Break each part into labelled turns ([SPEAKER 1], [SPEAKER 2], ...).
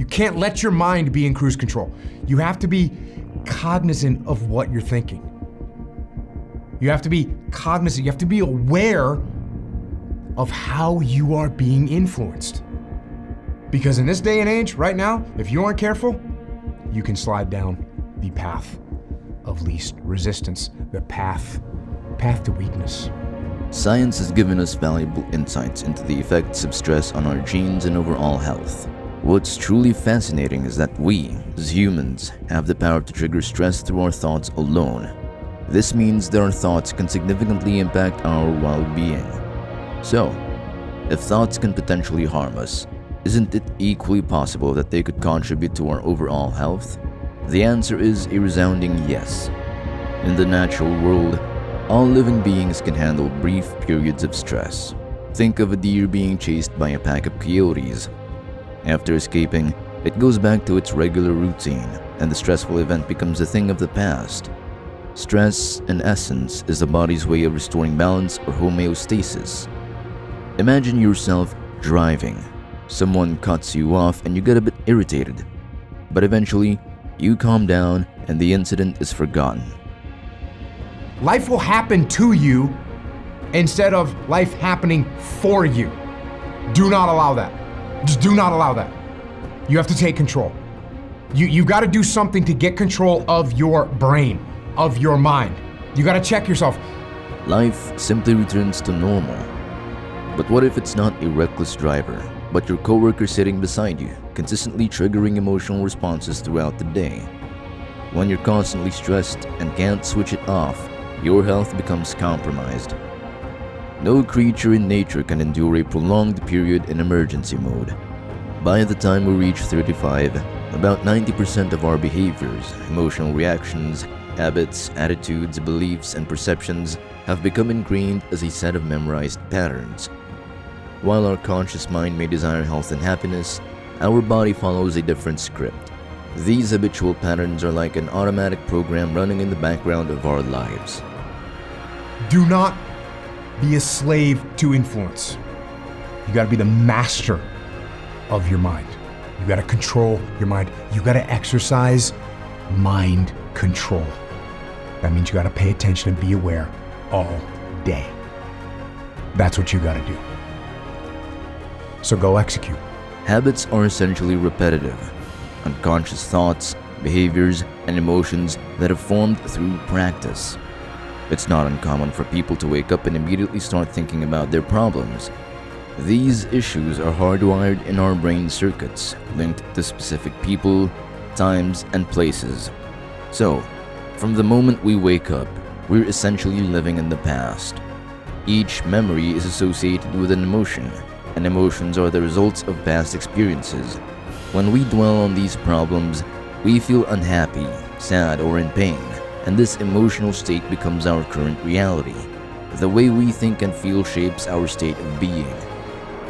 [SPEAKER 1] You can't let your mind be in cruise control. You have to be cognizant of what you're thinking. You have to be cognizant, you have to be aware of how you are being influenced. Because in this day and age, right now, if you aren't careful, you can slide down the path of least resistance, the path to weakness.
[SPEAKER 2] Science has given us valuable insights into the effects of stress on our genes and overall health. What's truly fascinating is that we, as humans, have the power to trigger stress through our thoughts alone. This means that our thoughts can significantly impact our well-being. So, if thoughts can potentially harm us, isn't it equally possible that they could contribute to our overall health? The answer is a resounding yes. In the natural world, all living beings can handle brief periods of stress. Think of a deer being chased by a pack of coyotes. After escaping, it goes back to its regular routine, and the stressful event becomes a thing of the past. Stress, in essence, is the body's way of restoring balance or homeostasis. Imagine yourself driving. Someone cuts you off and you get a bit irritated. But eventually, you calm down and the incident is forgotten.
[SPEAKER 1] Life will happen to you instead of life happening for you. Do not allow that. Just do not allow that. You have to take control. You got to do something to get control of your brain, of your mind. You got to check yourself.
[SPEAKER 2] Life simply returns to normal. But what if it's not a reckless driver, but your coworker sitting beside you, consistently triggering emotional responses throughout the day? When you're constantly stressed and can't switch it off, your health becomes compromised. No creature in nature can endure a prolonged period in emergency mode. By the time we reach 35, about 90% of our behaviors, emotional reactions, habits, attitudes, beliefs, and perceptions have become ingrained as a set of memorized patterns. While our conscious mind may desire health and happiness, our body follows a different script. These habitual patterns are like an automatic program running in the background of our lives.
[SPEAKER 1] Do not be a slave to influence. You got to be the master of your mind. You got to control your mind. You got to exercise mind control. That means you got to pay attention and be aware all day. That's what you got to do. So go execute.
[SPEAKER 2] Habits are essentially repetitive, unconscious thoughts, behaviors, and emotions that have formed through practice. It's not uncommon for people to wake up and immediately start thinking about their problems. These issues are hardwired in our brain circuits, linked to specific people, times, and places. So, from the moment we wake up, we're essentially living in the past. Each memory is associated with an emotion, and emotions are the results of past experiences. When we dwell on these problems, we feel unhappy, sad, or in pain, and this emotional state becomes our current reality. The way we think and feel shapes our state of being.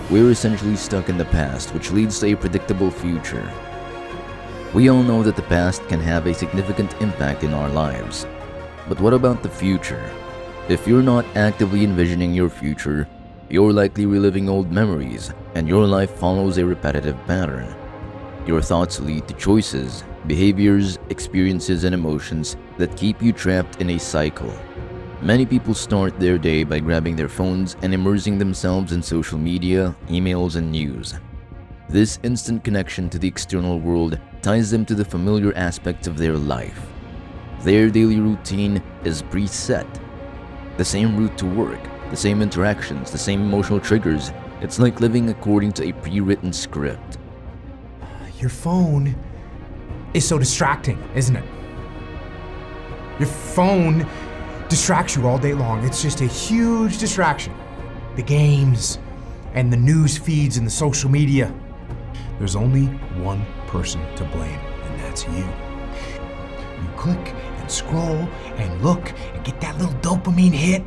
[SPEAKER 2] We're essentially stuck in the past, which leads to a predictable future. We all know that the past can have a significant impact in our lives. But what about the future? If you're not actively envisioning your future, you're likely reliving old memories, and your life follows a repetitive pattern. Your thoughts lead to choices, behaviors, experiences, and emotions that keep you trapped in a cycle. Many people start their day by grabbing their phones and immersing themselves in social media, emails, and news. This instant connection to the external world ties them to the familiar aspects of their life. Their daily routine is preset. The same route to work, the same interactions, the same emotional triggers. It's like living according to a pre-written script.
[SPEAKER 1] Your phone is so distracting, isn't it? Your phone distracts you all day long. It's just a huge distraction. The games and the news feeds and the social media. There's only one person to blame, and that's you. You click and scroll and look and get that little dopamine hit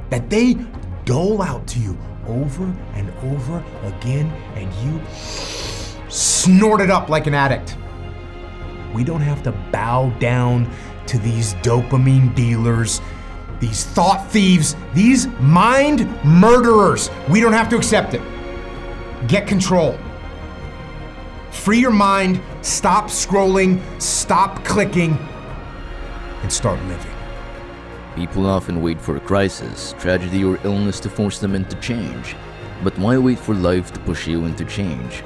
[SPEAKER 1] that they dole out to you over and over again, and you snort it up like an addict. We don't have to bow down to these dopamine dealers, these thought thieves, these mind murderers. We don't have to accept it. Get control. Free your mind, stop scrolling, stop clicking, and start living.
[SPEAKER 2] People often wait for a crisis, tragedy, or illness to force them into change. But why wait for life to push you into change?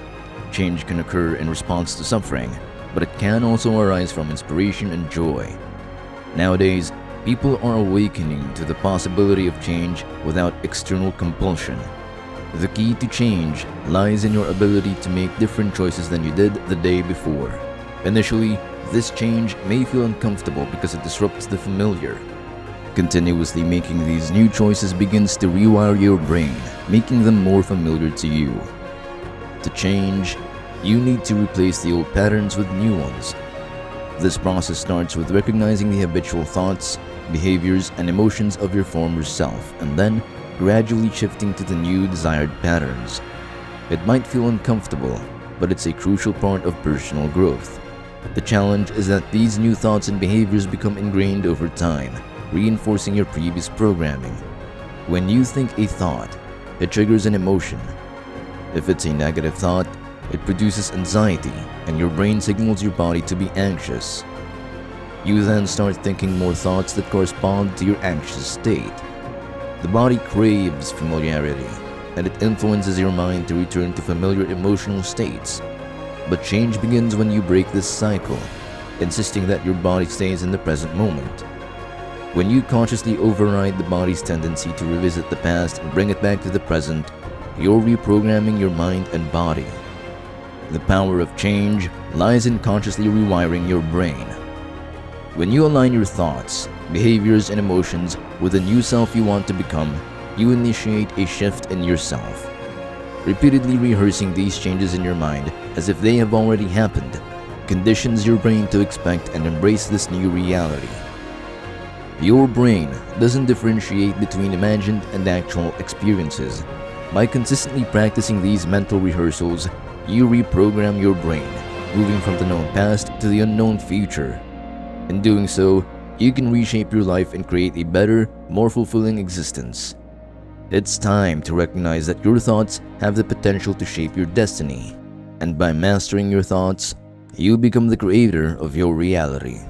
[SPEAKER 2] Change can occur in response to suffering, but it can also arise from inspiration and joy. Nowadays, people are awakening to the possibility of change without external compulsion. The key to change lies in your ability to make different choices than you did the day before. Initially, this change may feel uncomfortable because it disrupts the familiar. Continuously making these new choices begins to rewire your brain, making them more familiar to you. To change, you need to replace the old patterns with new ones. This process starts with recognizing the habitual thoughts, behaviors, and emotions of your former self, and then gradually shifting to the new desired patterns. It might feel uncomfortable, but it's a crucial part of personal growth. The challenge is that these new thoughts and behaviors become ingrained over time, reinforcing your previous programming. When you think a thought, it triggers an emotion. If it's a negative thought, it produces anxiety, and your brain signals your body to be anxious. You then start thinking more thoughts that correspond to your anxious state. The body craves familiarity, and it influences your mind to return to familiar emotional states. But change begins when you break this cycle, insisting that your body stays in the present moment. When you consciously override the body's tendency to revisit the past and bring it back to the present, you're reprogramming your mind and body. The power of change lies in consciously rewiring your brain. When you align your thoughts, behaviors, and emotions with the new self you want to become, you initiate a shift in yourself. Repeatedly rehearsing these changes in your mind as if they have already happened conditions your brain to expect and embrace this new reality. Your brain doesn't differentiate between imagined and actual experiences. By consistently practicing these mental rehearsals, you reprogram your brain, moving from the known past to the unknown future. In doing so, you can reshape your life and create a better, more fulfilling existence. It's time to recognize that your thoughts have the potential to shape your destiny, and by mastering your thoughts, you become the creator of your reality.